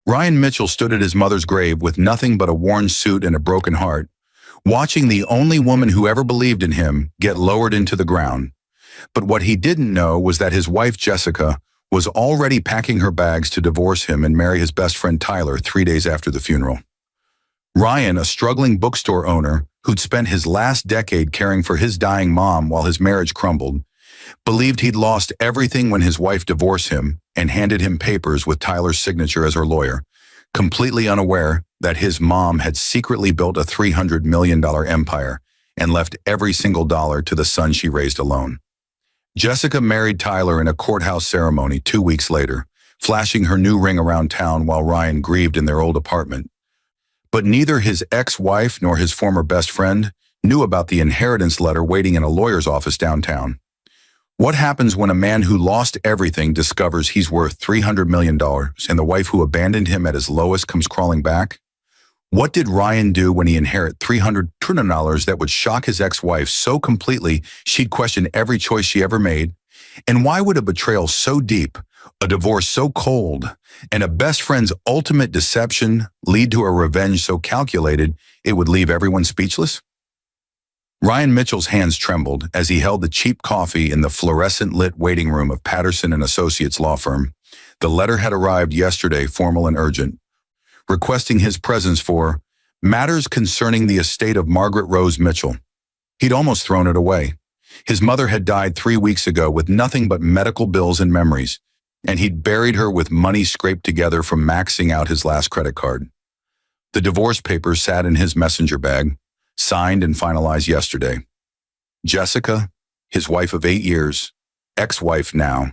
Ryan Mitchell stood at his mother's grave with nothing but a worn suit and a broken heart, watching the only woman who ever believed in him get lowered into the ground. But what he didn't know was that his wife, Jessica, was already packing her bags to divorce him and marry his best friend Tyler 3 days after the funeral. Ryan, a struggling bookstore owner who'd spent his last decade caring for his dying mom while his marriage crumbled, believed he'd lost everything when his wife divorced him and handed him papers with Tyler's signature as her lawyer, completely unaware that his mom had secretly built a $300 million empire and left every single dollar to the son she raised alone. Jessica married Tyler in a courthouse ceremony 2 weeks later, flashing her new ring around town while Ryan grieved in their old apartment. But neither his ex-wife nor his former best friend knew about the inheritance letter waiting in a lawyer's office downtown. What happens when a man who lost everything discovers he's worth $300 million and the wife who abandoned him at his lowest comes crawling back? What did Ryan do when he inherited $300 million that would shock his ex-wife so completely she'd question every choice she ever made? And why would a betrayal so deep, a divorce so cold, and a best friend's ultimate deception lead to a revenge so calculated it would leave everyone speechless? Ryan Mitchell's hands trembled as he held the cheap coffee in the fluorescent-lit waiting room of Patterson and Associates law firm. The letter had arrived yesterday, formal and urgent, requesting his presence for matters concerning the estate of Margaret Rose Mitchell. He'd almost thrown it away. His mother had died 3 weeks ago with nothing but medical bills and memories, and he'd buried her with money scraped together from maxing out his last credit card. The divorce papers sat in his messenger bag, signed and finalized yesterday. Jessica, his wife of 8 years, ex-wife now,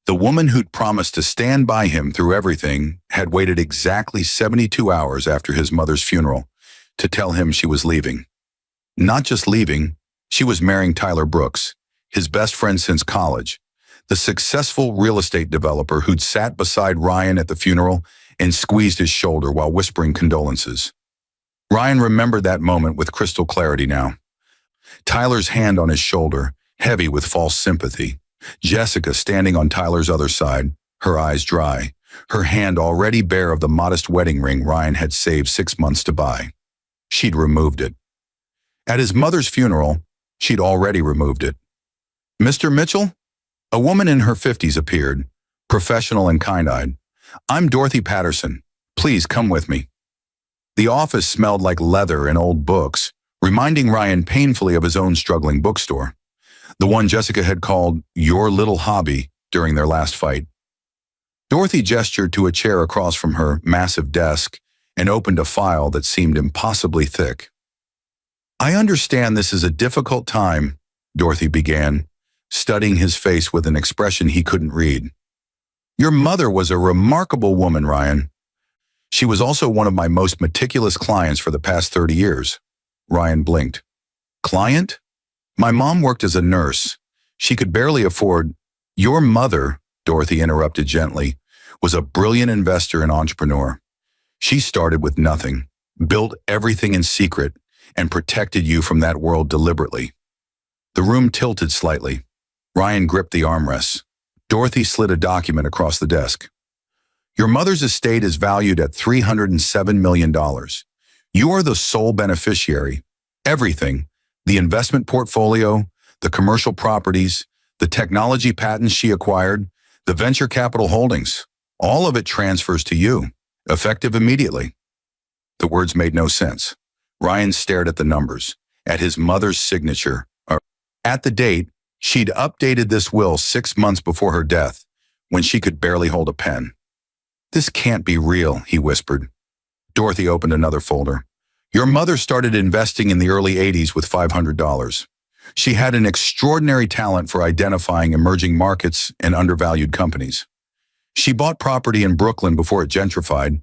the woman who'd promised to stand by him through everything, had waited exactly 72 hours after his mother's funeral to tell him she was leaving. Not just leaving, she was marrying Tyler Brooks, his best friend since college, the successful real estate developer who'd sat beside Ryan at the funeral and squeezed his shoulder while whispering condolences. Ryan remembered that moment with crystal clarity now. Tyler's hand on his shoulder, heavy with false sympathy. Jessica standing on Tyler's other side, her eyes dry, her hand already bare of the modest wedding ring Ryan had saved 6 months to buy. She'd removed it. At his mother's funeral, she'd already removed it. "Mr. Mitchell?" A woman in her 50s appeared, professional and kind-eyed. "I'm Dorothy Patterson. Please come with me." The office smelled like leather and old books, reminding Ryan painfully of his own struggling bookstore, the one Jessica had called "your little hobby" during their last fight. Dorothy gestured to a chair across from her massive desk and opened a file that seemed impossibly thick. "I understand this is a difficult time," Dorothy began, studying his face with an expression he couldn't read. "Your mother was a remarkable woman, Ryan. She was also one of my most meticulous clients for the past 30 years. Ryan blinked. "Client? My mom worked as a nurse. She could barely afford—" "Your mother," Dorothy interrupted gently, "was a brilliant investor and entrepreneur. She started with nothing, built everything in secret, and protected you from that world deliberately." The room tilted slightly. Ryan gripped the armrests. Dorothy slid a document across the desk. "Your mother's estate is valued at $307 million. You are the sole beneficiary. Everything, the investment portfolio, the commercial properties, the technology patents she acquired, the venture capital holdings, all of it transfers to you, effective immediately." The words made no sense. Ryan stared at the numbers, at his mother's signature. At the date, she'd updated this will 6 months before her death, when she could barely hold a pen. "This can't be real," he whispered. Dorothy opened another folder. "Your mother started investing in the early 80s with $500. She had an extraordinary talent for identifying emerging markets and undervalued companies. She bought property in Brooklyn before it gentrified,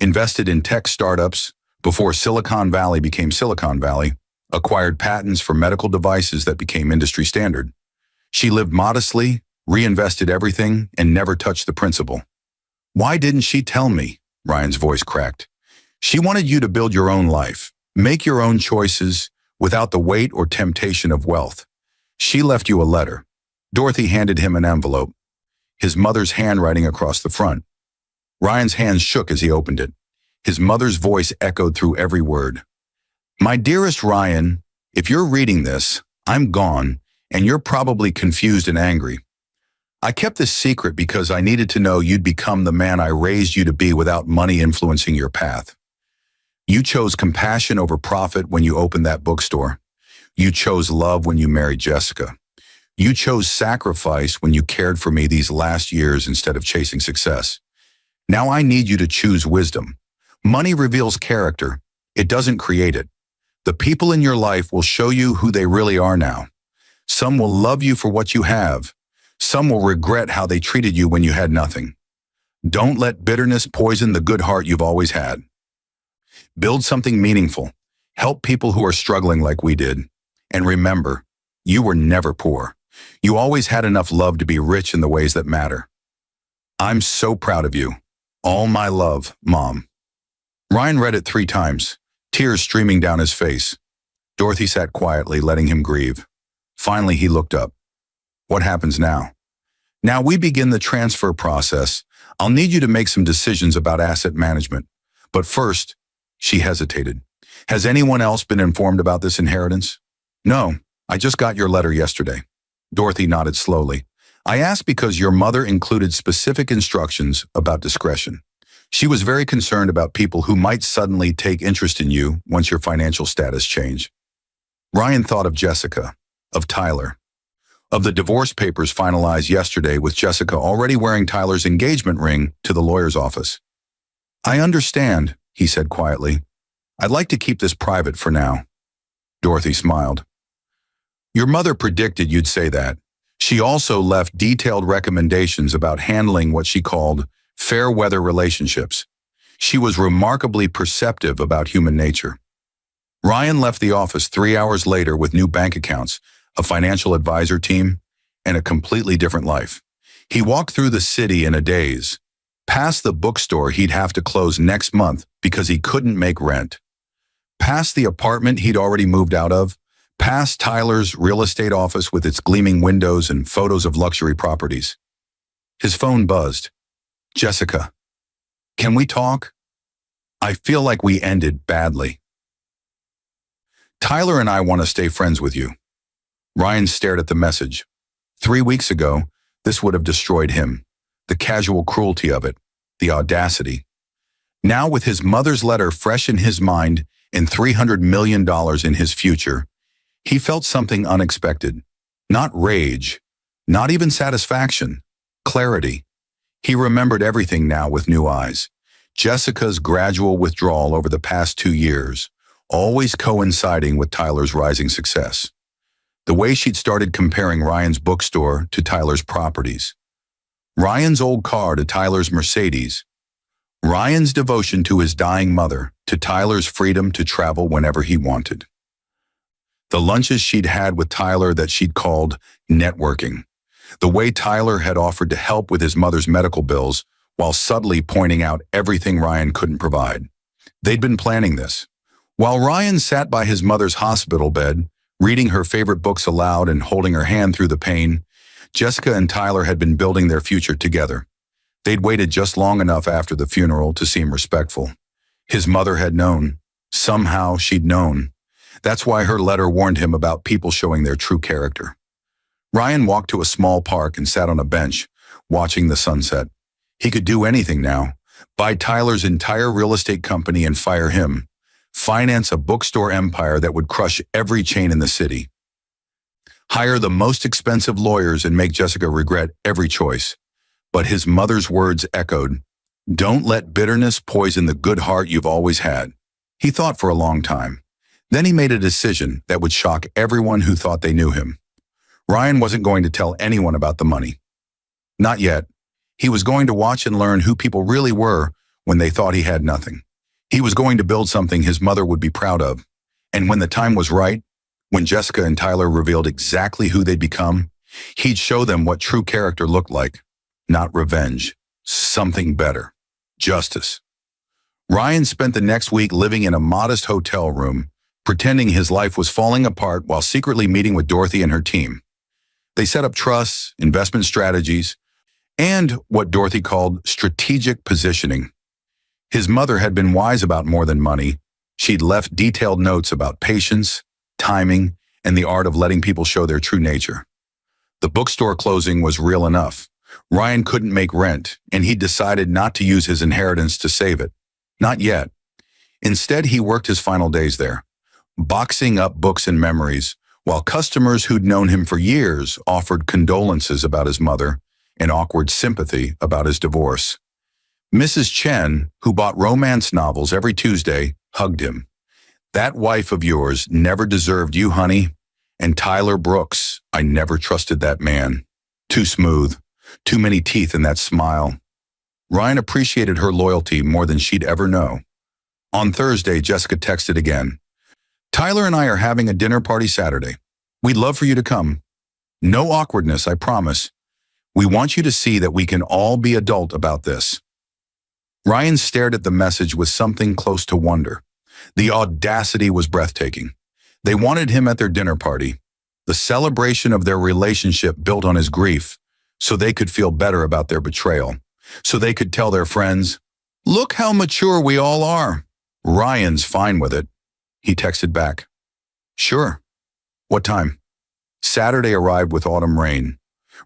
invested in tech startups before Silicon Valley became Silicon Valley, acquired patents for medical devices that became industry standard. She lived modestly, reinvested everything, and never touched the principal." "Why didn't she tell me?" Ryan's voice cracked. "She wanted you to build your own life, make your own choices without the weight or temptation of wealth. She left you a letter." Dorothy handed him an envelope, his mother's handwriting across the front. Ryan's hands shook as he opened it. His mother's voice echoed through every word. My dearest Ryan, if you're reading this, I'm gone, and you're probably confused and angry. I kept this secret because I needed to know you'd become the man I raised you to be without money influencing your path. You chose compassion over profit when you opened that bookstore. You chose love when you married Jessica. You chose sacrifice when you cared for me these last years instead of chasing success. Now I need you to choose wisdom. Money reveals character. It doesn't create it. The people in your life will show you who they really are now. Some will love you for what you have. Some will regret how they treated you when you had nothing. Don't let bitterness poison the good heart you've always had. Build something meaningful. Help people who are struggling like we did. And remember, you were never poor. You always had enough love to be rich in the ways that matter. I'm so proud of you. All my love, Mom. Ryan read it 3 times, tears streaming down his face. Dorothy sat quietly, letting him grieve. Finally, he looked up. What happens now? Now we begin the transfer process. I'll need you to make some decisions about asset management. But first, she hesitated. Has anyone else been informed about this inheritance? No, I just got your letter yesterday. Dorothy nodded slowly. I asked because your mother included specific instructions about discretion. She was very concerned about people who might suddenly take interest in you once your financial status changed. Ryan thought of Jessica, of Tyler, of the divorce papers finalized yesterday with Jessica already wearing Tyler's engagement ring to the lawyer's office. I understand, he said quietly. I'd like to keep this private for now. Dorothy smiled. Your mother predicted you'd say that. She also left detailed recommendations about handling what she called fair weather relationships. She was remarkably perceptive about human nature. Ryan left the office 3 hours later with new bank accounts, a financial advisor team, and a completely different life. He walked through the city in a daze, past the bookstore he'd have to close next month because he couldn't make rent, past the apartment he'd already moved out of, past Tyler's real estate office with its gleaming windows and photos of luxury properties. His phone buzzed. Jessica, can we talk? I feel like we ended badly. Tyler and I want to stay friends with you. Ryan stared at the message. 3 weeks ago, this would have destroyed him. The casual cruelty of it, the audacity. Now with his mother's letter fresh in his mind and $300 million in his future, he felt something unexpected. Not rage, not even satisfaction, clarity. He remembered everything now with new eyes. Jessica's gradual withdrawal over the past 2 years, always coinciding with Tyler's rising success. The way she'd started comparing Ryan's bookstore to Tyler's properties. Ryan's old car to Tyler's Mercedes. Ryan's devotion to his dying mother to Tyler's freedom to travel whenever he wanted. The lunches she'd had with Tyler that she'd called networking. The way Tyler had offered to help with his mother's medical bills while subtly pointing out everything Ryan couldn't provide. They'd been planning this. While Ryan sat by his mother's hospital bed, reading her favorite books aloud and holding her hand through the pain, Jessica and Tyler had been building their future together. They'd waited just long enough after the funeral to seem respectful. His mother had known. Somehow she'd known. That's why her letter warned him about people showing their true character. Ryan walked to a small park and sat on a bench, watching the sunset. He could do anything now. Buy Tyler's entire real estate company and fire him. Finance a bookstore empire that would crush every chain in the city. Hire the most expensive lawyers and make Jessica regret every choice. But his mother's words echoed, "Don't let bitterness poison the good heart you've always had." He thought for a long time. Then he made a decision that would shock everyone who thought they knew him. Ryan wasn't going to tell anyone about the money. Not yet. He was going to watch and learn who people really were when they thought he had nothing. He was going to build something his mother would be proud of. And when the time was right, when Jessica and Tyler revealed exactly who they'd become, he'd show them what true character looked like. Not revenge. Something better. Justice. Ryan spent the next week living in a modest hotel room, pretending his life was falling apart while secretly meeting with Dorothy and her team. They set up trusts, investment strategies, and what Dorothy called strategic positioning. His mother had been wise about more than money. She'd left detailed notes about patience, timing, and the art of letting people show their true nature. The bookstore closing was real enough. Ryan couldn't make rent, and he decided not to use his inheritance to save it. Not yet. Instead, he worked his final days there, boxing up books and memories, while customers who'd known him for years offered condolences about his mother and awkward sympathy about his divorce. Mrs. Chen, who bought romance novels every Tuesday, hugged him. "That wife of yours never deserved you, honey. And Tyler Brooks, I never trusted that man. Too smooth, too many teeth in that smile." Ryan appreciated her loyalty more than she'd ever know. On Thursday, Jessica texted again. "Tyler and I are having a dinner party Saturday. We'd love for you to come. No awkwardness, I promise. We want you to see that we can all be adult about this." Ryan stared at the message with something close to wonder. The audacity was breathtaking. They wanted him at their dinner party, the celebration of their relationship built on his grief, so they could feel better about their betrayal, so they could tell their friends, "Look how mature we all are." Ryan's fine with it. He texted back, "Sure. What time?" Saturday arrived with autumn rain.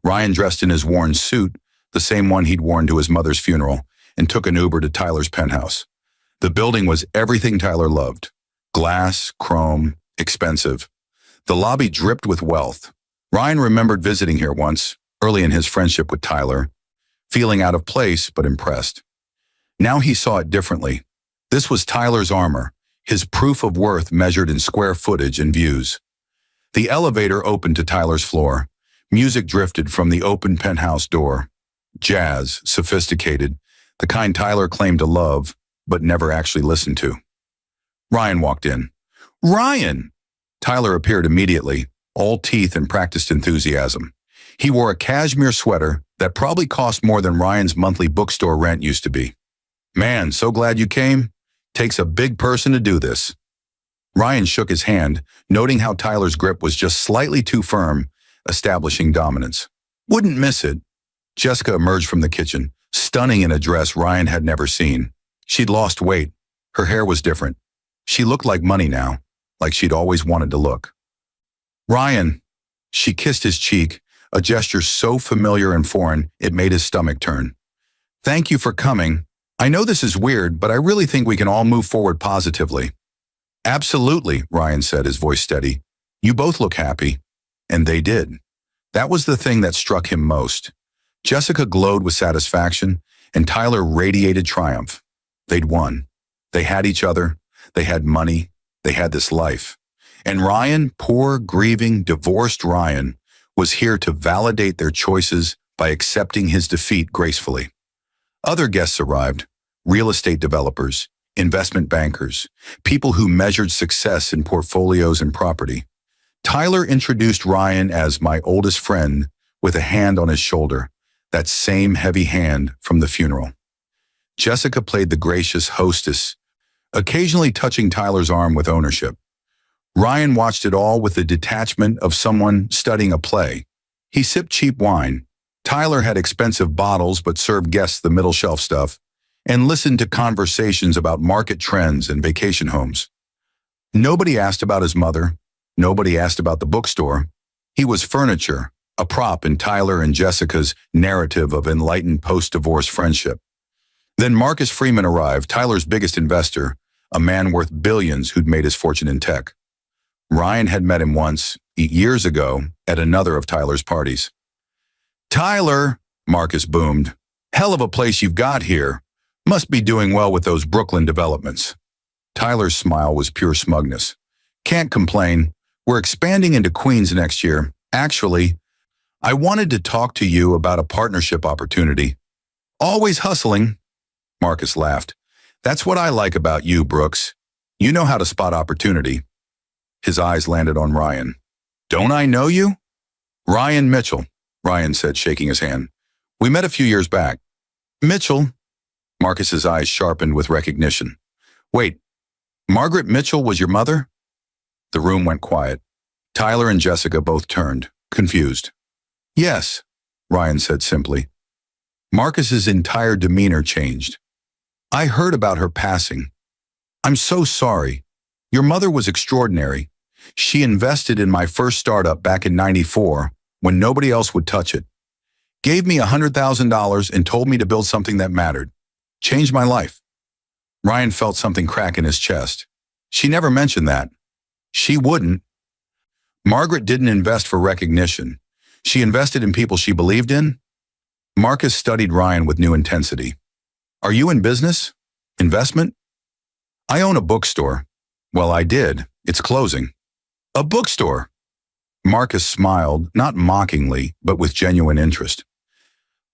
Ryan dressed in his worn suit, the same one he'd worn to his mother's funeral, and took an Uber to Tyler's penthouse. The building was everything Tyler loved. Glass, chrome, expensive. The lobby dripped with wealth. Ryan remembered visiting here once, early in his friendship with Tyler, feeling out of place but impressed. Now he saw it differently. This was Tyler's armor, his proof of worth measured in square footage and views. The elevator opened to Tyler's floor. Music drifted from the open penthouse door. Jazz, sophisticated, the kind Tyler claimed to love, but never actually listened to. Ryan walked in. "Ryan!" Tyler appeared immediately, all teeth and practiced enthusiasm. He wore a cashmere sweater that probably cost more than Ryan's monthly bookstore rent used to be. "Man, so glad you came. Takes a big person to do this." Ryan shook his hand, noting how Tyler's grip was just slightly too firm, establishing dominance. "Wouldn't miss it." Jessica emerged from the kitchen, stunning in a dress Ryan had never seen. She'd lost weight. Her hair was different. She looked like money now, like she'd always wanted to look. "Ryan." She kissed his cheek, a gesture so familiar and foreign it made his stomach turn. "Thank you for coming. I know this is weird, but I really think we can all move forward positively." "Absolutely," Ryan said, his voice steady. "You both look happy." And they did. That was the thing that struck him most. Jessica glowed with satisfaction, and Tyler radiated triumph. They'd won. They had each other. They had money. They had this life. And Ryan, poor, grieving, divorced Ryan, was here to validate their choices by accepting his defeat gracefully. Other guests arrived, real estate developers, investment bankers, people who measured success in portfolios and property. Tyler introduced Ryan as "my oldest friend," with a hand on his shoulder, that same heavy hand from the funeral. Jessica played the gracious hostess, occasionally touching Tyler's arm with ownership. Ryan watched it all with the detachment of someone studying a play. He sipped cheap wine. Tyler had expensive bottles but served guests the middle shelf stuff, and listened to conversations about market trends and vacation homes. Nobody asked about his mother. Nobody asked about the bookstore. He was furniture, a prop in Tyler and Jessica's narrative of enlightened post-divorce friendship. Then Marcus Freeman arrived, Tyler's biggest investor, a man worth billions who'd made his fortune in tech. Ryan had met him once, years ago, at another of Tyler's parties. "Tyler," Marcus boomed, "hell of a place you've got here. Must be doing well with those Brooklyn developments." Tyler's smile was pure smugness. "Can't complain. We're expanding into Queens next year. Actually, I wanted to talk to you about a partnership opportunity." "Always hustling," Marcus laughed. "That's what I like about you, Brooks. You know how to spot opportunity." His eyes landed on Ryan. "Don't I know you?" "Ryan Mitchell," Ryan said, shaking his hand. "We met a few years back." "Mitchell?" Marcus's eyes sharpened with recognition. "Wait, Margaret Mitchell was your mother?" The room went quiet. Tyler and Jessica both turned, confused. "Yes," Ryan said simply. Marcus's entire demeanor changed. I heard about her passing. I'm so sorry. Your mother was extraordinary. She invested in my first startup back in '94 when nobody else would touch it. Gave me $100,000 and told me to build something that mattered. Changed my life. Ryan felt something crack in his chest. She never mentioned that. She wouldn't. Margaret didn't invest for recognition. She invested in people she believed in. Marcus studied Ryan with new intensity. Are you in business? Investment? I own a bookstore. Well, I did. It's closing. A bookstore? Marcus smiled, not mockingly, but with genuine interest.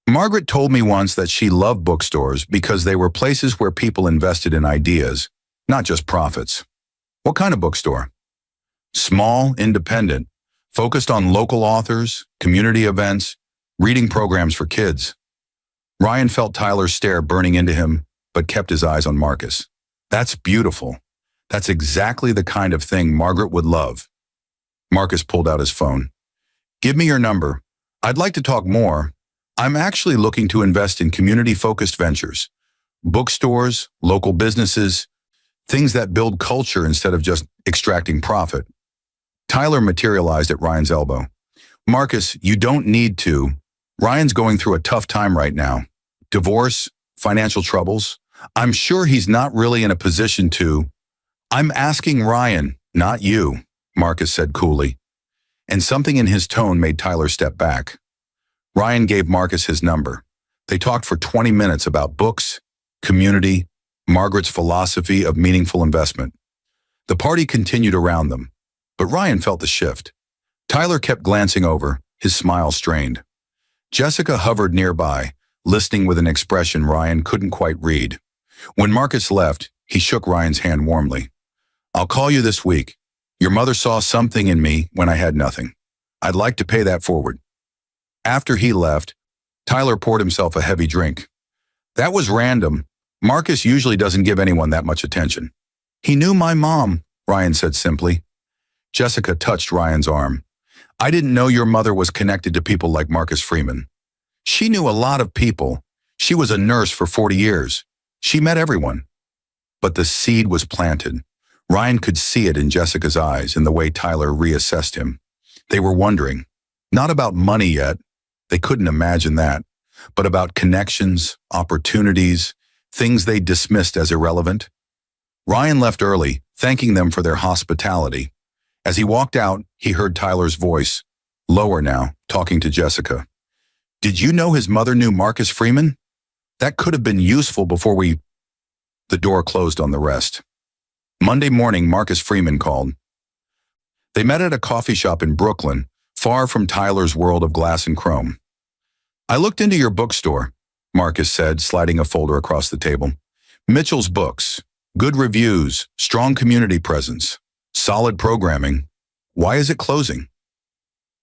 Margaret told me once that she loved bookstores because they were places where people invested in ideas, not just profits. What kind of bookstore? Small, independent, focused on local authors, community events, reading programs for kids. Ryan felt Tyler's stare burning into him, but kept his eyes on Marcus. That's beautiful. That's exactly the kind of thing Margaret would love. Marcus pulled out his phone. Give me your number. I'd like to talk more. I'm actually looking to invest in community-focused ventures. Bookstores, local businesses, things that build culture instead of just extracting profit. Tyler materialized at Ryan's elbow. Marcus, you don't need to. Ryan's going through a tough time right now. Divorce, financial troubles. I'm sure he's not really in a position to. I'm asking Ryan, not you, Marcus said coolly. And something in his tone made Tyler step back. Ryan gave Marcus his number. They talked for 20 minutes about books, community, Margaret's philosophy of meaningful investment. The party continued around them, but Ryan felt the shift. Tyler kept glancing over, his smile strained. Jessica hovered nearby, listening with an expression Ryan couldn't quite read. When Marcus left, he shook Ryan's hand warmly. I'll call you this week. Your mother saw something in me when I had nothing. I'd like to pay that forward. After he left, Tyler poured himself a heavy drink. That was random. Marcus usually doesn't give anyone that much attention. He knew my mom, Ryan said simply. Jessica touched Ryan's arm. I didn't know your mother was connected to people like Marcus Freeman. She knew a lot of people. She was a nurse for 40 years. She met everyone. But the seed was planted. Ryan could see it in Jessica's eyes in the way Tyler reassessed him. They were wondering, not about money yet, they couldn't imagine that, but about connections, opportunities, things they dismissed as irrelevant. Ryan left early, thanking them for their hospitality. As he walked out, he heard Tyler's voice, lower now, talking to Jessica. Did you know his mother knew Marcus Freeman? That could have been useful before we... The door closed on the rest. Monday morning, Marcus Freeman called. They met at a coffee shop in Brooklyn, far from Tyler's world of glass and chrome. I looked into your bookstore, Marcus said, sliding a folder across the table. Mitchell's Books. Good reviews, strong community presence, solid programming. Why is it closing?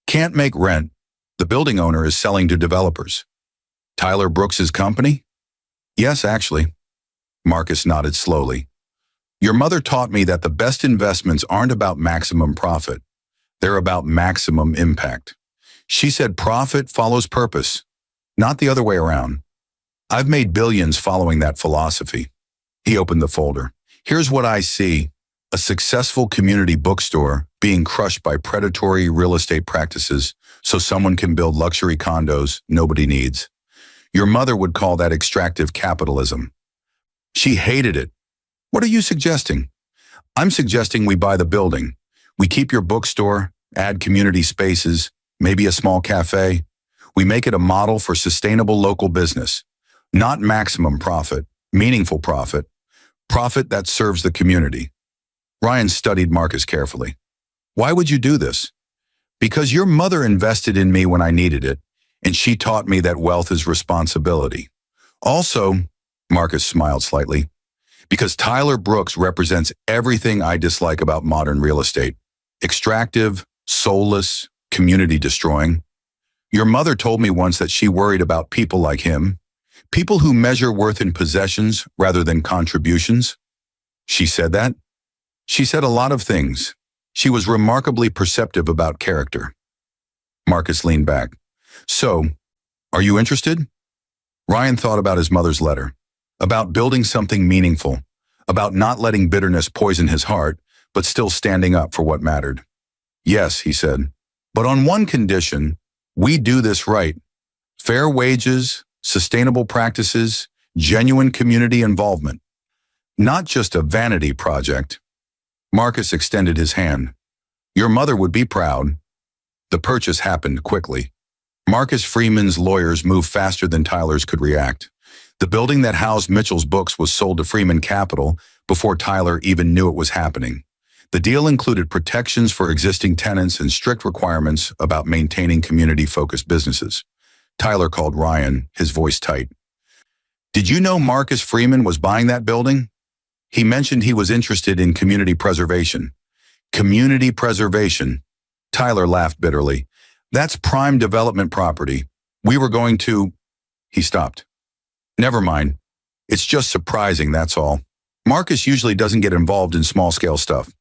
Can't make rent. The building owner is selling to developers. Tyler Brooks's company? Yes, actually. Marcus nodded slowly. Your mother taught me that the best investments aren't about maximum profit. They're about maximum impact. She said profit follows purpose, not the other way around. I've made billions following that philosophy. He opened the folder. Here's what I see. A successful community bookstore being crushed by predatory real estate practices so someone can build luxury condos nobody needs. Your mother would call that extractive capitalism. She hated it. What are you suggesting? I'm suggesting we buy the building. We keep your bookstore, add community spaces, maybe a small cafe. We make it a model for sustainable local business. Not maximum profit, meaningful profit. Profit that serves the community. Ryan studied Marcus carefully. Why would you do this? Because your mother invested in me when I needed it, and she taught me that wealth is responsibility. Also, Marcus smiled slightly, because Tyler Brooks represents everything I dislike about modern real estate. Extractive, soulless, community-destroying. Your mother told me once that she worried about people like him, people who measure worth in possessions rather than contributions. She said that? She said a lot of things. She was remarkably perceptive about character. Marcus leaned back. So, are you interested? Ryan thought about his mother's letter, about building something meaningful, about not letting bitterness poison his heart, but still standing up for what mattered. Yes, he said, but on one condition, we do this right. Fair wages, sustainable practices, genuine community involvement. Not just a vanity project. Marcus extended his hand. Your mother would be proud. The purchase happened quickly. Marcus Freeman's lawyers moved faster than Tyler's could react. The building that housed Mitchell's books was sold to Freeman Capital before Tyler even knew it was happening. The deal included protections for existing tenants and strict requirements about maintaining community-focused businesses. Tyler called Ryan, his voice tight. Did you know Marcus Freeman was buying that building? He mentioned he was interested in community preservation. Community preservation. Tyler laughed bitterly. That's prime development property. We were going to... He stopped. Never mind. It's just surprising, that's all. Marcus usually doesn't get involved in small-scale stuff.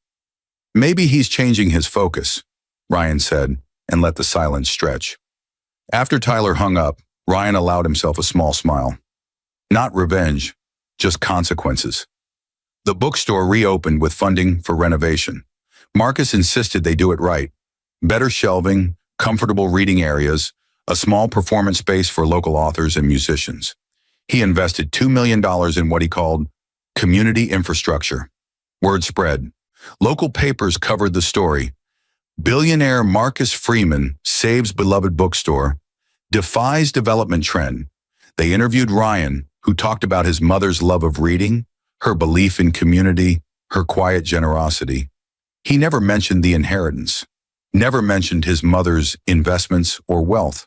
Maybe he's changing his focus, Ryan said, and let the silence stretch. After Tyler hung up, Ryan allowed himself a small smile. Not revenge, just consequences. The bookstore reopened with funding for renovation. Marcus insisted they do it right. Better shelving, comfortable reading areas, a small performance space for local authors and musicians. He invested $2 million in what he called community infrastructure. Word spread. Local papers covered the story. Billionaire Marcus Freeman saves beloved bookstore, defies development trend. They interviewed Ryan, who talked about his mother's love of reading, her belief in community, her quiet generosity. He never mentioned the inheritance, never mentioned his mother's investments or wealth.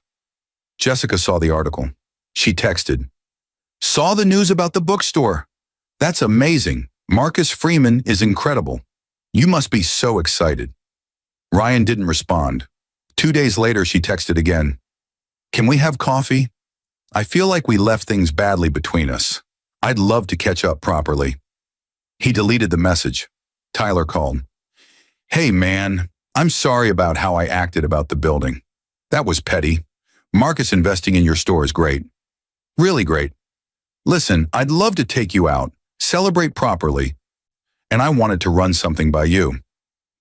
Jessica saw the article. She texted, "Saw the news about the bookstore. That's amazing. Marcus Freeman is incredible. You must be so excited." Ryan didn't respond. 2 days later, she texted again. "Can we have coffee? I feel like we left things badly between us. I'd love to catch up properly." He deleted the message. Tyler called. "Hey man, I'm sorry about how I acted about the building. That was petty. Marcus investing in your store is great. Really great. Listen, I'd love to take you out, celebrate properly, and I wanted to run something by you.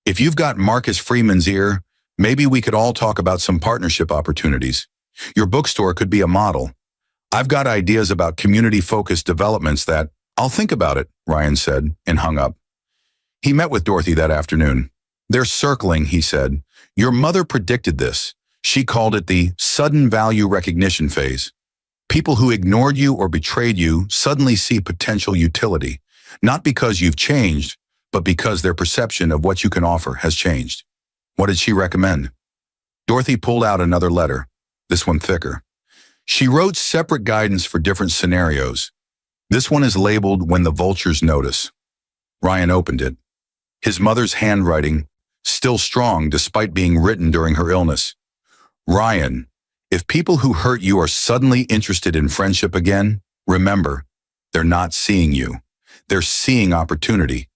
If you've got Marcus Freeman's ear, maybe we could all talk about some partnership opportunities. Your bookstore could be a model. I've got ideas about community-focused developments that..." "I'll think about it," Ryan said, and hung up. He met with Dorothy that afternoon. "They're circling," he said. "Your mother predicted this. She called it the sudden value recognition phase. People who ignored you or betrayed you suddenly see potential utility, not because you've changed, but because their perception of what you can offer has changed." What did she recommend? Dorothy pulled out another letter, this one thicker. She wrote separate guidance for different scenarios. This one is labeled "When the Vultures Notice." Ryan opened it. His mother's handwriting, still strong despite being written during her illness. "Ryan, if people who hurt you are suddenly interested in friendship again, remember, they're not seeing you. They're seeing opportunity.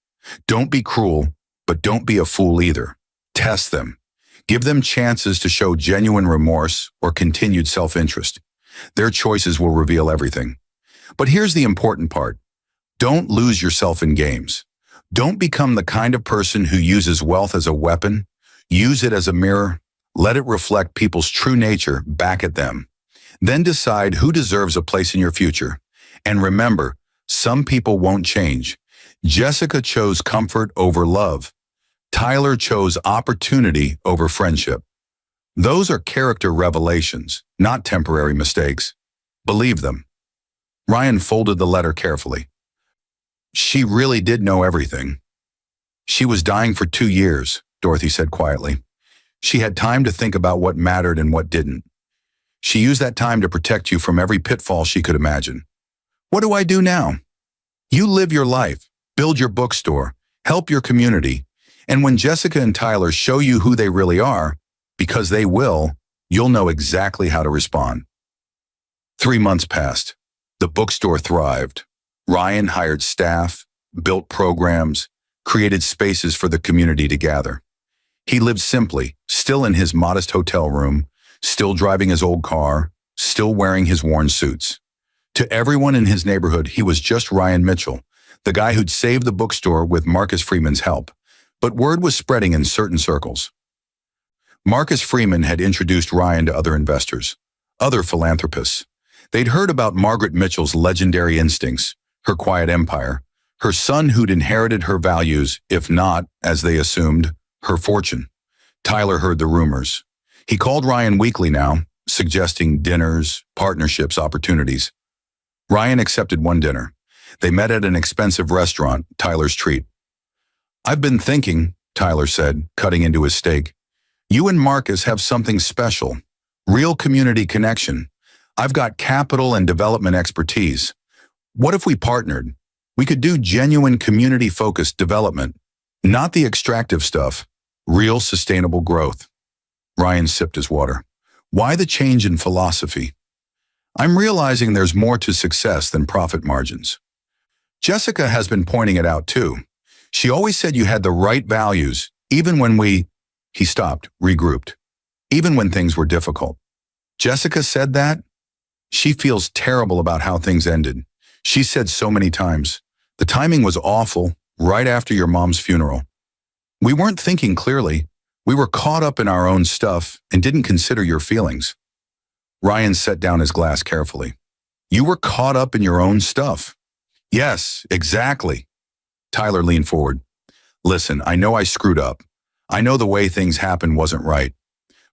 Don't be cruel, but don't be a fool either. Test them. Give them chances to show genuine remorse or continued self-interest. Their choices will reveal everything. But here's the important part. Don't lose yourself in games. Don't become the kind of person who uses wealth as a weapon. Use it as a mirror. Let it reflect people's true nature back at them. Then decide who deserves a place in your future. And remember, some people won't change. Jessica chose comfort over love. Tyler chose opportunity over friendship. Those are character revelations, not temporary mistakes. Believe them. Ryan folded the letter carefully. She really did know everything. She was dying for 2 years, Dorothy said quietly. She had time to think about what mattered and what didn't. She used that time to protect you from every pitfall she could imagine. What do I do now? You live your life, build your bookstore, help your community, and when Jessica and Tyler show you who they really are, because they will, you'll know exactly how to respond. 3 months passed. The bookstore thrived. Ryan hired staff, built programs, created spaces for the community to gather. He lived simply, still in his modest hotel room, still driving his old car, still wearing his worn suits. To everyone in his neighborhood, he was just Ryan Mitchell, the guy who'd saved the bookstore with Marcus Freeman's help. But word was spreading in certain circles. Marcus Freeman had introduced Ryan to other investors, other philanthropists. They'd heard about Margaret Mitchell's legendary instincts, her quiet empire, her son who'd inherited her values, if not, as they assumed, her fortune. Tyler heard the rumors. He called Ryan weekly now, suggesting dinners, partnerships, opportunities. Ryan accepted one dinner. They met at an expensive restaurant, Tyler's treat. "I've been thinking," Tyler said, cutting into his steak. "You and Marcus have something special. Real community connection. I've got capital and development expertise. What if we partnered? We could do genuine community-focused development. Not the extractive stuff. Real sustainable growth." Ryan sipped his water. "Why the change in philosophy?" "I'm realizing there's more to success than profit margins. Jessica has been pointing it out too. She always said you had the right values, even when we—" He stopped, regrouped. "Even when things were difficult." "Jessica said that?" "She feels terrible about how things ended. She said so many times. The timing was awful, right after your mom's funeral. We weren't thinking clearly. We were caught up in our own stuff and didn't consider your feelings." Ryan set down his glass carefully. "You were caught up in your own stuff." "Yes, exactly." Tyler leaned forward. "Listen, I know I screwed up. I know the way things happened wasn't right.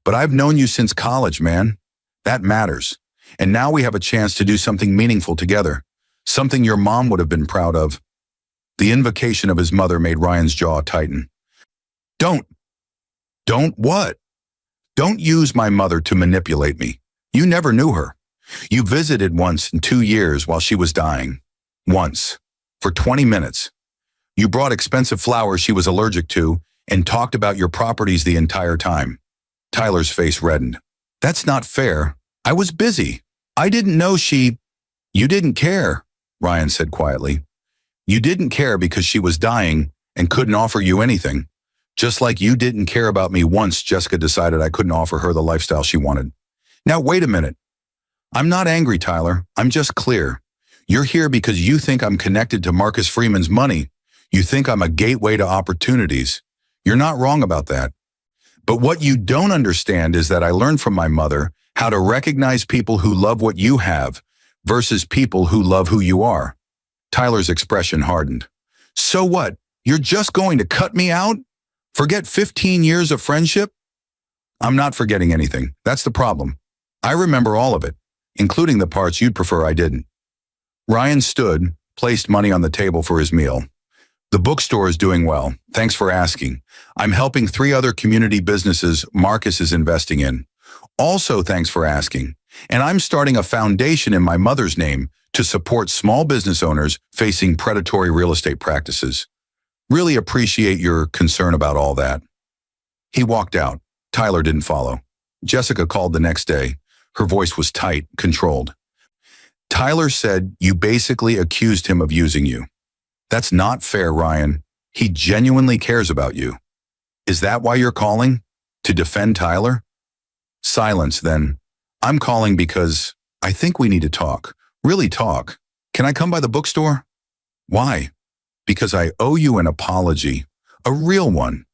But I've known you since college, man. That matters. And now we have a chance to do something meaningful together. Something your mom would have been proud of." The invocation of his mother made Ryan's jaw tighten. Don't what? "Don't use my mother to manipulate me. You never knew her. You visited once in 2 years while she was dying. Once. For 20 minutes. You brought expensive flowers she was allergic to and talked about your properties the entire time." Tyler's face reddened. "That's not fair. I was busy. I didn't know she—" "You didn't care," Ryan said quietly. "You didn't care because she was dying and couldn't offer you anything. Just like you didn't care about me once Jessica decided I couldn't offer her the lifestyle she wanted. Now wait a minute. I'm not angry, Tyler. I'm just clear. You're here because you think I'm connected to Marcus Freeman's money. You think I'm a gateway to opportunities. You're not wrong about that. But what you don't understand is that I learned from my mother how to recognize people who love what you have versus people who love who you are." Tyler's expression hardened. "So what? You're just going to cut me out? Forget 15 years of friendship?" "I'm not forgetting anything. That's the problem. I remember all of it, including the parts you'd prefer I didn't." Ryan stood, placed money on the table for his meal. "The bookstore is doing well. Thanks for asking. I'm helping 3 other community businesses Marcus is investing in. Also, thanks for asking. And I'm starting a foundation in my mother's name to support small business owners facing predatory real estate practices. Really appreciate your concern about all that." He walked out. Tyler didn't follow. Jessica called the next day. Her voice was tight, controlled. "Tyler said you basically accused him of using you. That's not fair, Ryan. He genuinely cares about you. Is that why you're calling? To defend Tyler?" "Silence, then. I'm calling because I think we need to talk. Really talk. Can I come by the bookstore?" "Why?" "Because I owe you an apology. A real one.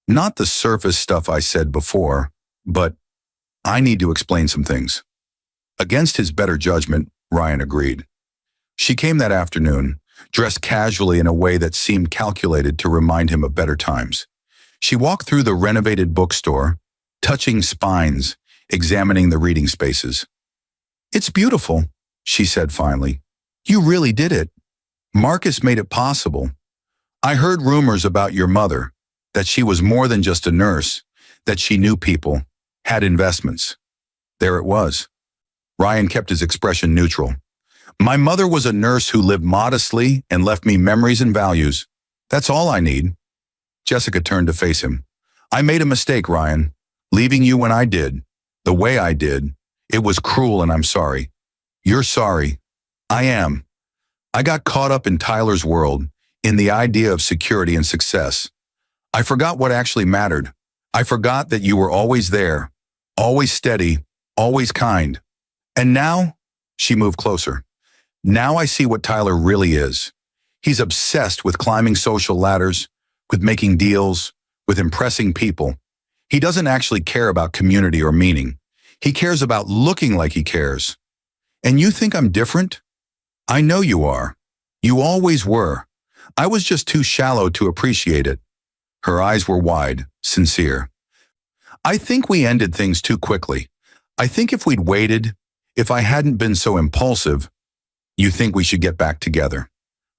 Not the surface stuff I said before, but I need to explain some things." Against his better judgment, Ryan agreed. She came that afternoon, dressed casually in a way that seemed calculated to remind him of better times. She walked through the renovated bookstore, touching spines, examining the reading spaces. "It's beautiful," she said finally. "You really did it. Marcus made it possible. I heard rumors about your mother, that she was more than just a nurse, that she knew people, had investments." There it was. Ryan kept his expression neutral. "My mother was a nurse who lived modestly and left me memories and values. That's all I need." Jessica turned to face him. "I made a mistake, Ryan, leaving you when I did, the way I did. It was cruel and I'm sorry." "You're sorry." "I am. I got caught up in Tyler's world, in the idea of security and success. I forgot what actually mattered. I forgot that you were always there, always steady, always kind. And now," she moved closer, Now I see what Tyler really is. He's obsessed with climbing social ladders, with making deals, with impressing people. He doesn't actually care about community or meaning. He cares about looking like he cares. And you think I'm different? I know you are. You always were. I was just too shallow to appreciate it. Her eyes were wide, sincere. I think we ended things too quickly. I think if we'd waited, if I hadn't been so impulsive, you think we should get back together.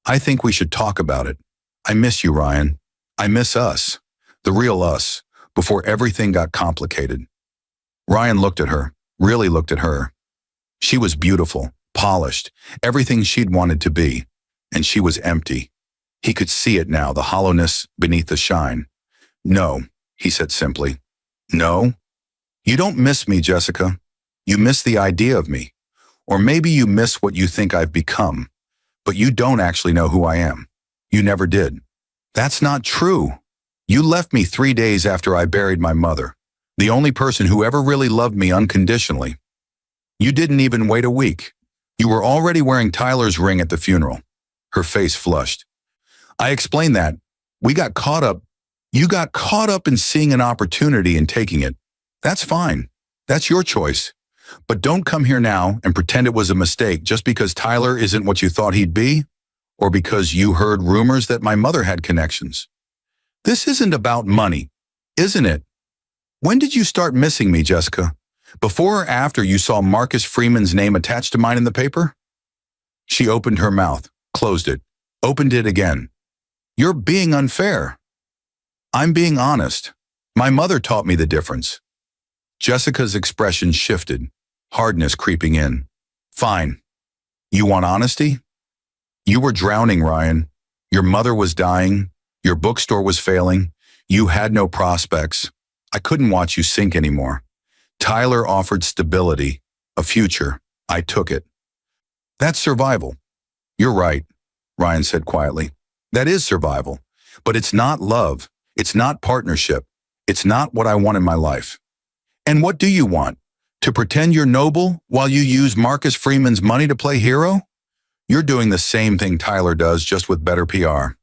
I think we should talk about it. I miss you, Ryan. I miss us, the real us, before everything got complicated. Ryan looked at her, really looked at her. She was beautiful, polished, everything she'd wanted to be, and she was empty. He could see it now, the hollowness beneath the shine. No, he said simply. No? You don't miss me, Jessica. You miss the idea of me. Or maybe you miss what you think I've become, but you don't actually know who I am. You never did. That's not true. You left me 3 days after I buried my mother, the only person who ever really loved me unconditionally. You didn't even wait a week. You were already wearing Tyler's ring at the funeral. Her face flushed. I explained that. We got caught up. You got caught up in seeing an opportunity and taking it. That's fine. That's your choice. But don't come here now and pretend it was a mistake just because Tyler isn't what you thought he'd be, or because you heard rumors that my mother had connections. This isn't about money, isn't it? When did you start missing me, Jessica? Before or after you saw Marcus Freeman's name attached to mine in the paper? She opened her mouth, closed it, opened it again. You're being unfair. I'm being honest. My mother taught me the difference. Jessica's expression shifted, hardness creeping in. Fine. You want honesty? You were drowning, Ryan. Your mother was dying. Your bookstore was failing. You had no prospects. I couldn't watch you sink anymore. Tyler offered stability, a future. I took it. That's survival. You're right, Ryan said quietly. That is survival. But it's not love. It's not partnership. It's not what I want in my life. And what do you want? To pretend you're noble while you use Marcus Freeman's money to play hero? You're doing the same thing Tyler does, just with better PR.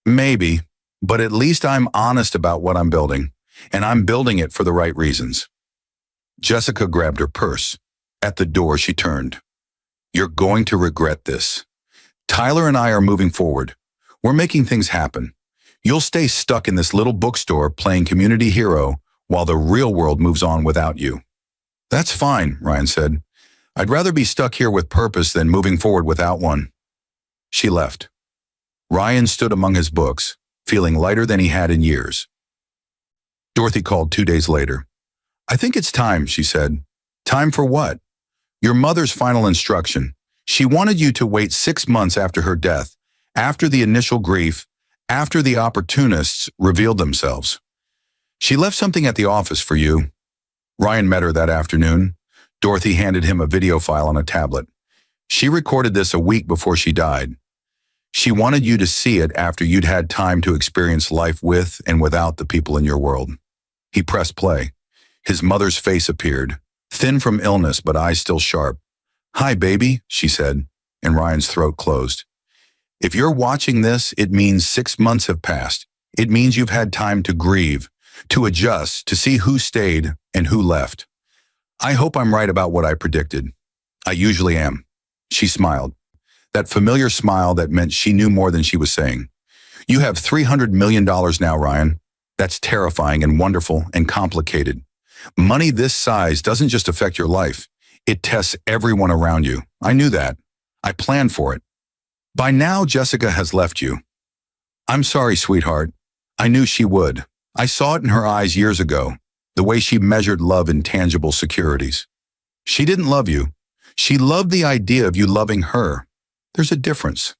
Maybe, but at least I'm honest about what I'm building, and I'm building it for the right reasons. Jessica grabbed her purse. At the door, she turned. You're going to regret this. Tyler and I are moving forward. We're making things happen. You'll stay stuck in this little bookstore playing community hero while the real world moves on without you. That's fine, Ryan said. I'd rather be stuck here with purpose than moving forward without one. She left. Ryan stood among his books, feeling lighter than he had in years. Dorothy called 2 days later. I think it's time, she said. Time for what? Your mother's final instruction. She wanted you to wait 6 months after her death, after the initial grief, after the opportunists revealed themselves. She left something at the office for you. Ryan met her that afternoon. Dorothy handed him a video file on a tablet. She recorded this a week before she died. She wanted you to see it after you'd had time to experience life with and without the people in your world. He pressed play. His mother's face appeared, thin from illness but eyes still sharp. Hi, baby, she said, and Ryan's throat closed. If you're watching this, it means 6 months have passed. It means you've had time to grieve, to adjust, to see who stayed and who left. I hope I'm right about what I predicted. I usually am. She smiled. That familiar smile that meant she knew more than she was saying. You have $300 million now, Ryan. That's terrifying and wonderful and complicated. Money this size doesn't just affect your life. It tests everyone around you. I knew that. I planned for it. By now, Jessica has left you. I'm sorry, sweetheart. I knew she would. I saw it in her eyes years ago, the way she measured love in tangible securities. She didn't love you. She loved the idea of you loving her. There's a difference.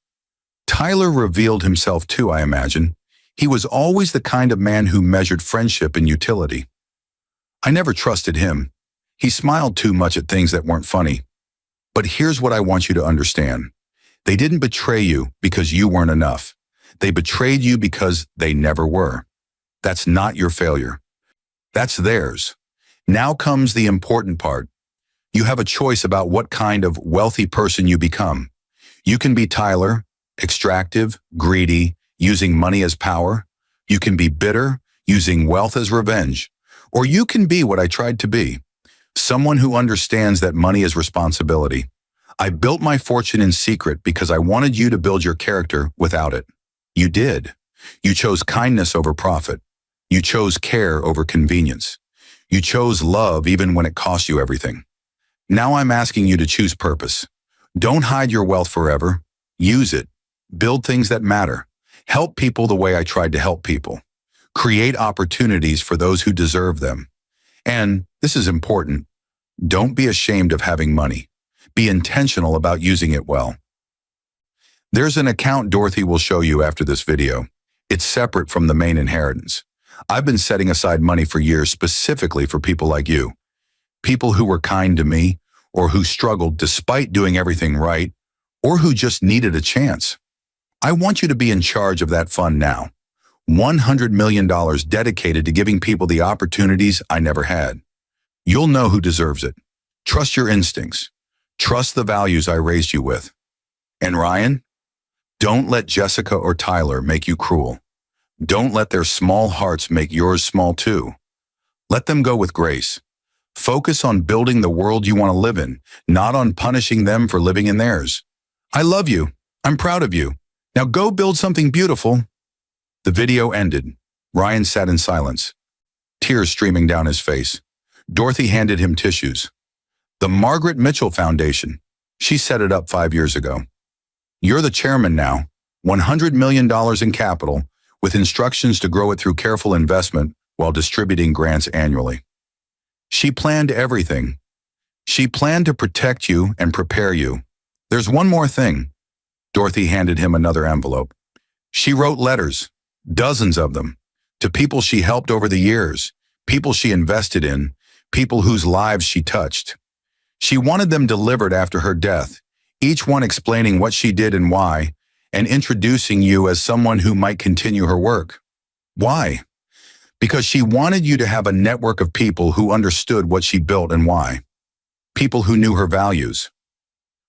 Tyler revealed himself too, I imagine. He was always the kind of man who measured friendship and utility. I never trusted him. He smiled too much at things that weren't funny. But here's what I want you to understand. They didn't betray you because you weren't enough. They betrayed you because they never were. That's not your failure. That's theirs. Now comes the important part. You have a choice about what kind of wealthy person you become. You can be Tyler, extractive, greedy, using money as power. You can be bitter, using wealth as revenge. Or you can be what I tried to be, someone who understands that money is responsibility. I built my fortune in secret because I wanted you to build your character without it. You did. You chose kindness over profit. You chose care over convenience. You chose love even when it cost you everything. Now I'm asking you to choose purpose. Don't hide your wealth forever. Use it. Build things that matter. Help people the way I tried to help people. Create opportunities for those who deserve them. And, this is important, don't be ashamed of having money. Be intentional about using it well. There's an account Dorothy will show you after this video. It's separate from the main inheritance. I've been setting aside money for years specifically for people like you. People who were kind to me, or who struggled despite doing everything right, or who just needed a chance. I want you to be in charge of that fund now. $100 million dedicated to giving people the opportunities I never had. You'll know who deserves it. Trust your instincts. Trust the values I raised you with. And Ryan, don't let Jessica or Tyler make you cruel. Don't let their small hearts make yours small too. Let them go with grace. Focus on building the world you want to live in, not on punishing them for living in theirs. I love you. I'm proud of you. Now go build something beautiful. The video ended. Ryan sat in silence, tears streaming down his face. Dorothy handed him tissues. The Margaret Mitchell Foundation. She set it up 5 years ago. You're the chairman now. $100 million in capital, with instructions to grow it through careful investment while distributing grants annually. She planned everything. She planned to protect you and prepare you. There's one more thing. Dorothy handed him another envelope. She wrote letters, dozens of them, to people she helped over the years, people she invested in, people whose lives she touched. She wanted them delivered after her death, each one explaining what she did and why, and introducing you as someone who might continue her work. Why? Because she wanted you to have a network of people who understood what she built and why. People who knew her values.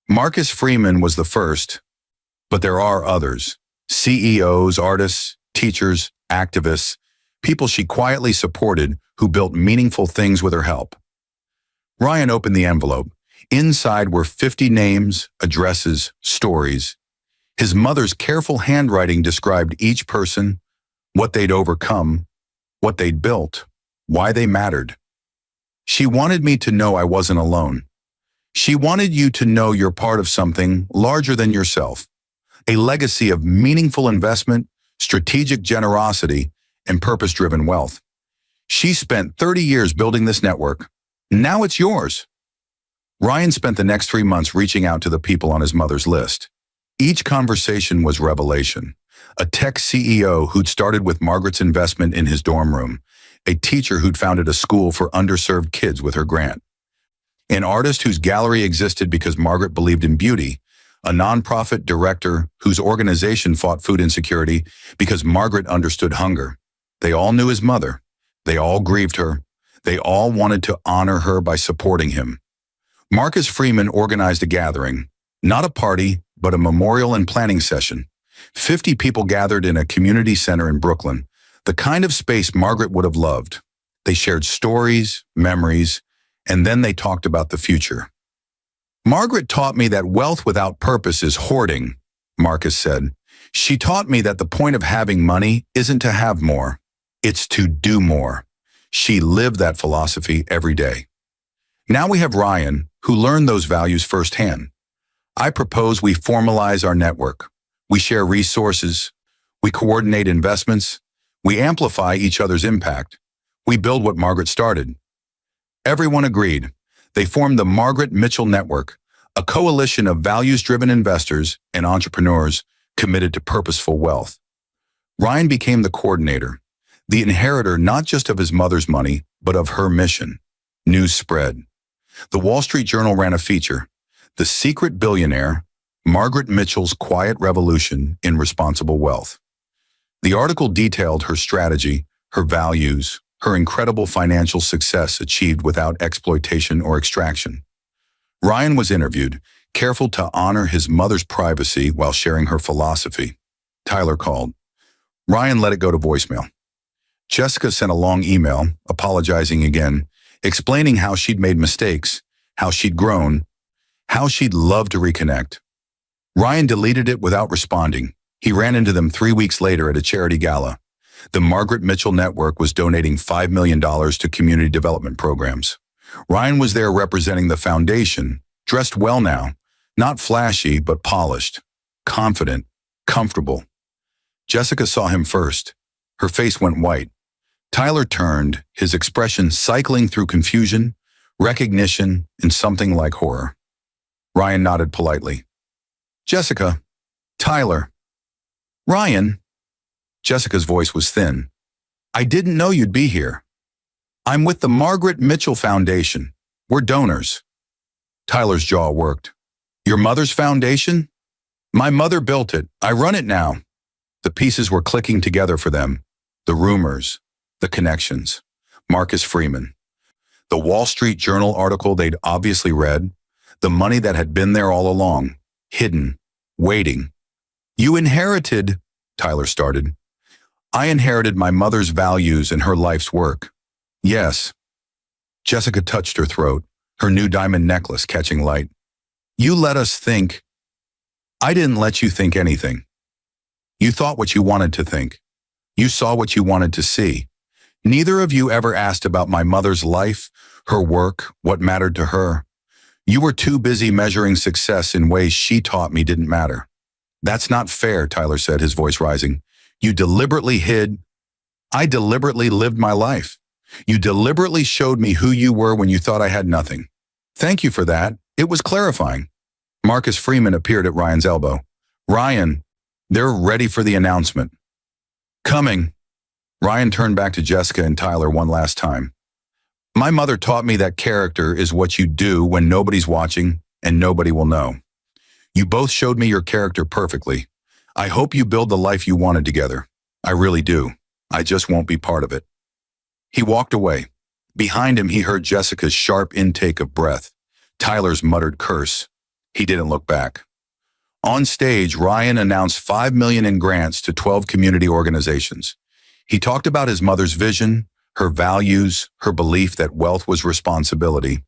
Marcus Freeman was the first, but there are others. CEOs, artists, teachers, activists, people she quietly supported who built meaningful things with her help. Ryan opened the envelope. Inside were 50 names, addresses, stories. His mother's careful handwriting described each person, what they'd overcome, what they'd built, why they mattered. She wanted me to know I wasn't alone. She wanted you to know you're part of something larger than yourself, a legacy of meaningful investment, strategic generosity, and purpose-driven wealth. She spent 30 years building this network. Now it's yours. Ryan spent the next 3 months reaching out to the people on his mother's list. Each conversation was revelation. A tech CEO who'd started with Margaret's investment in his dorm room, a teacher who'd founded a school for underserved kids with her grant, an artist whose gallery existed because Margaret believed in beauty, a nonprofit director whose organization fought food insecurity because Margaret understood hunger. They all knew his mother. They all grieved her. They all wanted to honor her by supporting him. Marcus Freeman organized a gathering, not a party, but a memorial and planning session. 50 people gathered in a community center in Brooklyn, the kind of space Margaret would have loved. They shared stories, memories, and then they talked about the future. Margaret taught me that wealth without purpose is hoarding, Marcus said. She taught me that the point of having money isn't to have more, it's to do more. She lived that philosophy every day. Now we have Ryan, who learned those values firsthand. I propose we formalize our network. We share resources. We coordinate investments. We amplify each other's impact. We build what Margaret started. Everyone agreed. They formed the Margaret Mitchell Network, a coalition of values-driven investors and entrepreneurs committed to purposeful wealth. Ryan became the coordinator, the inheritor not just of his mother's money, but of her mission. News spread. The Wall Street Journal ran a feature, The Secret Billionaire, Margaret Mitchell's Quiet Revolution in Responsible Wealth. The article detailed her strategy, her values, her incredible financial success achieved without exploitation or extraction. Ryan was interviewed, careful to honor his mother's privacy while sharing her philosophy. Tyler called. Ryan let it go to voicemail. Jessica sent a long email, apologizing again, explaining how she'd made mistakes, how she'd grown, how she'd love to reconnect. Ryan deleted it without responding. He ran into them 3 weeks later at a charity gala. The Margaret Mitchell Network was donating $5 million to community development programs. Ryan was there representing the foundation, dressed well now, not flashy but polished, confident, comfortable. Jessica saw him first. Her face went white. Tyler turned, his expression cycling through confusion, recognition, and something like horror. Ryan nodded politely. Jessica, Tyler. Ryan. Jessica's voice was thin. I didn't know you'd be here. I'm with the Margaret Mitchell Foundation. We're donors. Tyler's jaw worked. Your mother's foundation? My mother built it. I run it now. The pieces were clicking together for them. The rumors, the connections. Marcus Freeman. The Wall Street Journal article they'd obviously read. The money that had been there all along. Hidden. Waiting. You inherited, Tyler started. I inherited my mother's values and her life's work. Yes. Jessica touched her throat, her new diamond necklace catching light. You let us think. I didn't let you think anything. You thought what you wanted to think. You saw what you wanted to see. Neither of you ever asked about my mother's life, her work, what mattered to her. You were too busy measuring success in ways she taught me didn't matter. That's not fair, Tyler said, his voice rising. You deliberately hid. I deliberately lived my life. You deliberately showed me who you were when you thought I had nothing. Thank you for that. It was clarifying. Marcus Freeman appeared at Ryan's elbow. Ryan, they're ready for the announcement. Coming. Ryan turned back to Jessica and Tyler one last time. My mother taught me that character is what you do when nobody's watching and nobody will know. You both showed me your character perfectly. I hope you build the life you wanted together. I really do. I just won't be part of it. He walked away. Behind him, he heard Jessica's sharp intake of breath, Tyler's muttered curse. He didn't look back. On stage, Ryan announced $5 million in grants to 12 community organizations. He talked about his mother's vision, her values, her belief that wealth was responsibility.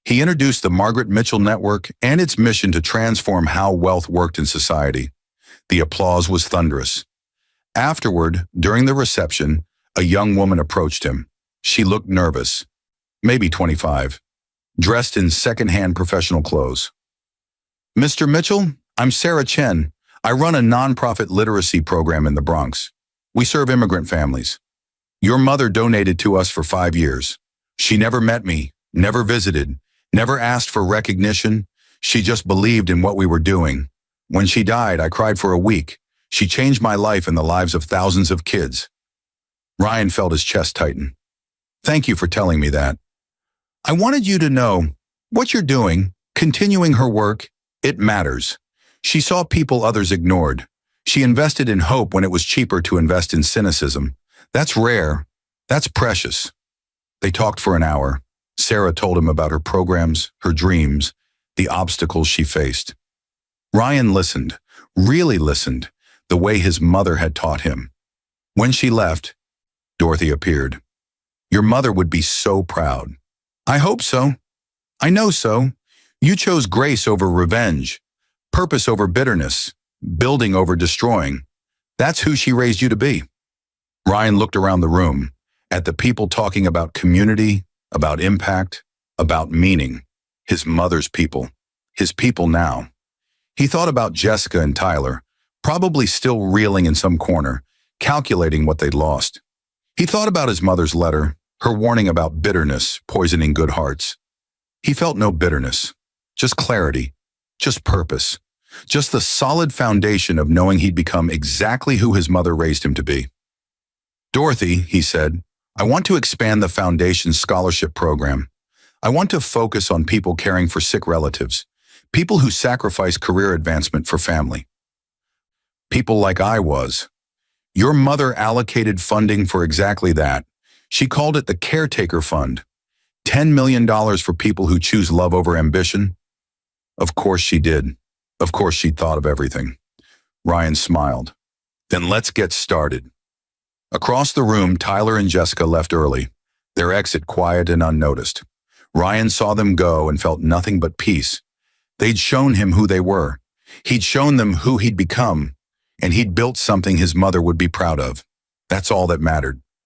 He introduced the Margaret Mitchell Network and its mission to transform how wealth worked in society. The applause was thunderous. Afterward, during the reception, a young woman approached him. She looked nervous, maybe 25, dressed in second-hand professional clothes. Mr. Mitchell, I'm Sarah Chen. I run a nonprofit literacy program in the Bronx. We serve immigrant families. Your mother donated to us for 5 years. She never met me, never visited, never asked for recognition. She just believed in what we were doing. When she died, I cried for a week. She changed my life and the lives of thousands of kids. Ryan felt his chest tighten. Thank you for telling me that. I wanted you to know what you're doing, continuing her work, it matters. She saw people others ignored. She invested in hope when it was cheaper to invest in cynicism. That's rare. That's precious. They talked for an hour. Sarah told him about her programs, her dreams, the obstacles she faced. Ryan listened, really listened, the way his mother had taught him. When she left, Dorothy appeared. Your mother would be so proud. I hope so. I know so. You chose grace over revenge, purpose over bitterness, building over destroying. That's who she raised you to be. Ryan looked around the room, at the people talking about community, about impact, about meaning. His mother's people, his people now. He thought about Jessica and Tyler, probably still reeling in some corner, calculating what they'd lost. He thought about his mother's letter, her warning about bitterness poisoning good hearts. He felt no bitterness, just clarity, just purpose, just the solid foundation of knowing he'd become exactly who his mother raised him to be. Dorothy, he said, I want to expand the Foundation's scholarship program. I want to focus on people caring for sick relatives, people who sacrifice career advancement for family. People like I was. Your mother allocated funding for exactly that. She called it the Caretaker Fund. $10 million for people who choose love over ambition. Of course she did. Of course she'd thought of everything. Ryan smiled. Then let's get started. Across the room, Tyler and Jessica left early, their exit quiet and unnoticed. Ryan saw them go and felt nothing but peace. They'd shown him who they were. He'd shown them who he'd become, and he'd built something his mother would be proud of. That's all that mattered.